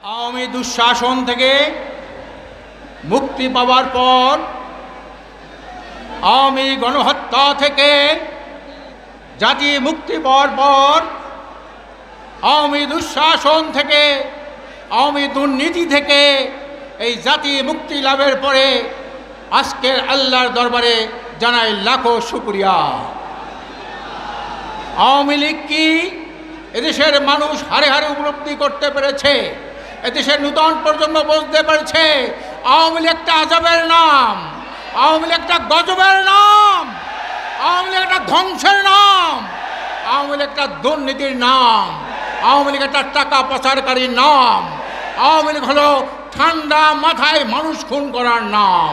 আওয়ামী দুঃশাসন থেকে মুক্তি পাওয়ার পর, আওয়ামী গণহত্যা থেকে জাতি মুক্তি পাওয়ার পর, আওয়ামী দুঃশাসন থেকে, আওয়ামী দুর্নীতি থেকে এই জাতি মুক্তি লাভের পরে আজকের আল্লাহর দরবারে জানাই লাখো শুকরিয়া। আওয়ামী লীগ কি এদেশের মানুষ হারে হারে উপলব্ধি করতে পেরেছে, এদেশের নূতন প্রজন্ম বুঝতে পেরেছে আওয়ামী লীগ একটা আজবের নাম, আওয়ামী লীগ একটা গজবের নাম, আওয়ামী লীগ একটা ধ্বংসের নাম, আওয়ামী লীগ একটা দুর্নীতির নাম, আওয়ামী লীগ একটা টাকা পাচারকারীর নাম, আওয়ামী লীগ হলো ঠান্ডা মাথায় মানুষ খুন করার নাম।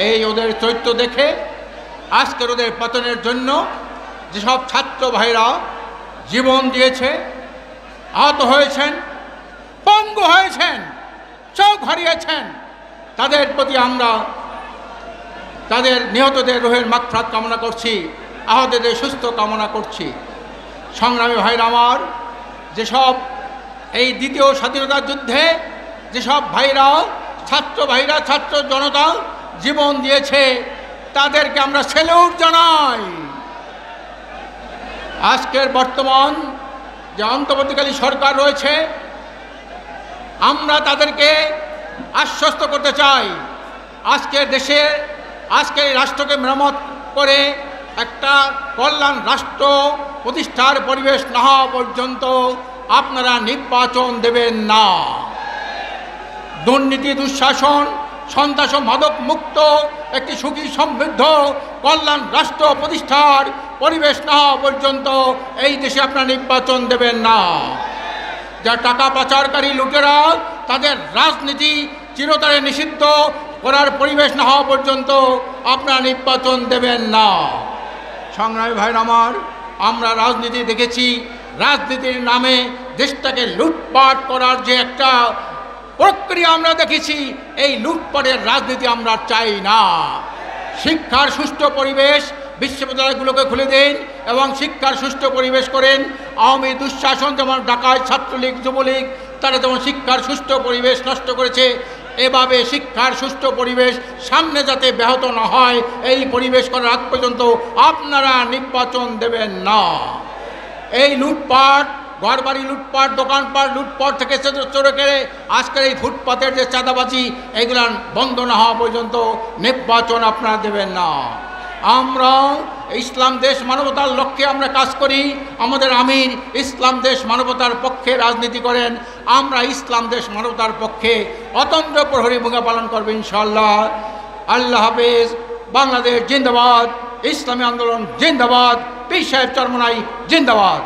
এই ওদের চরিত্র দেখে আজকের ওদের পতনের জন্য যেসব ছাত্র ভাইরা জীবন দিয়েছে, আহত হয়েছেন, পঙ্গু হয়েছেন, চোখ হারিয়েছেন, তাদের প্রতি আমরা তাদের নিহতদের রুহের মাগফিরাত কামনা করছি, আহতদের সুস্থ কামনা করছি। সংগ্রামী ভাইরা আমার, যেসব এই দ্বিতীয় স্বাধীনতা যুদ্ধে যেসব ভাইরা, ছাত্র ভাইরা, ছাত্র জনতা জীবন দিয়েছে, তাদেরকে আমরা স্যালুট জানাই। আজকের বর্তমান যে অন্তর্বর্তীকালীন সরকার রয়েছে, আমরা তাদেরকে আশ্বস্ত করতে চাই, আজকের দেশে, আজকের রাষ্ট্রকে মেরামত করে একটা কল্যাণ রাষ্ট্র প্রতিষ্ঠার পরিবেশ না হওয়া পর্যন্ত আপনারা নির্বাচন দেবেন না। দুর্নীতি, দুঃশাসন, সন্ত্রাস, মাদক মুক্ত একটি সুখী সমৃদ্ধ কল্যাণ রাষ্ট্র প্রতিষ্ঠার পরিবেশ না হওয়া পর্যন্ত এই দেশে আপনারা নির্বাচন দেবেন না। যা টাকা পাচারকারী লুটেরা, তাদের রাজনীতি চিরতরে নিষিদ্ধ করার পরিবেশ না হওয়া পর্যন্ত আপনারা নির্বাচন দেবেন না। সংগ্রামী ভাইরা আমার, আমরা রাজনীতি দেখেছি, রাজনীতির নামে দেশটাকে লুটপাট করার যে একটা প্রক্রিয়া আমরা দেখেছি, এই লুটপাটের রাজনীতি আমরা চাই না। শিক্ষার সুষ্ঠু পরিবেশ, বিশ্ববিদ্যালয়গুলোকে খুলে দিন এবং শিক্ষার সুষ্ঠু পরিবেশ করেন। আওয়ামী দুঃশাসন যেমন ডাকায় ছাত্রলীগ, যুবলীগ, তারা যেমন শিক্ষার সুষ্ঠু পরিবেশ নষ্ট করেছে, এভাবে শিক্ষার সুষ্ঠু পরিবেশ সামনে যাতে ব্যাহত না হয়, এই পরিবেশ করার আগ পর্যন্ত আপনারা নির্বাচন দেবেন না। এই লুটপাট, ঘরবাড়ি লুটপাট, দোকানপাট লুটপাট থেকে চোরে কেড়ে আজকের এই ফুটপাতের যে চাঁদাবাজি, এগুলো বন্ধ না হওয়া পর্যন্ত নির্বাচন আপনারা দেবেন না। আমরা ইসলাম দেশ মানবতার লক্ষ্যে আমরা কাজ করি, আমাদের আমির ইসলাম দেশ মানবতার পক্ষে রাজনীতি করেন, আমরা ইসলাম দেশ মানবতার পক্ষে অতন্ত্র প্রহরী ভূমিকা পালন করব ইনশাআল্লাহ। আল্লাহ হাফেজ। বাংলাদেশ জিন্দাবাদ, ইসলামী আন্দোলন জিন্দাবাদ, পীর সাহেব চরমনাই জিন্দাবাদ।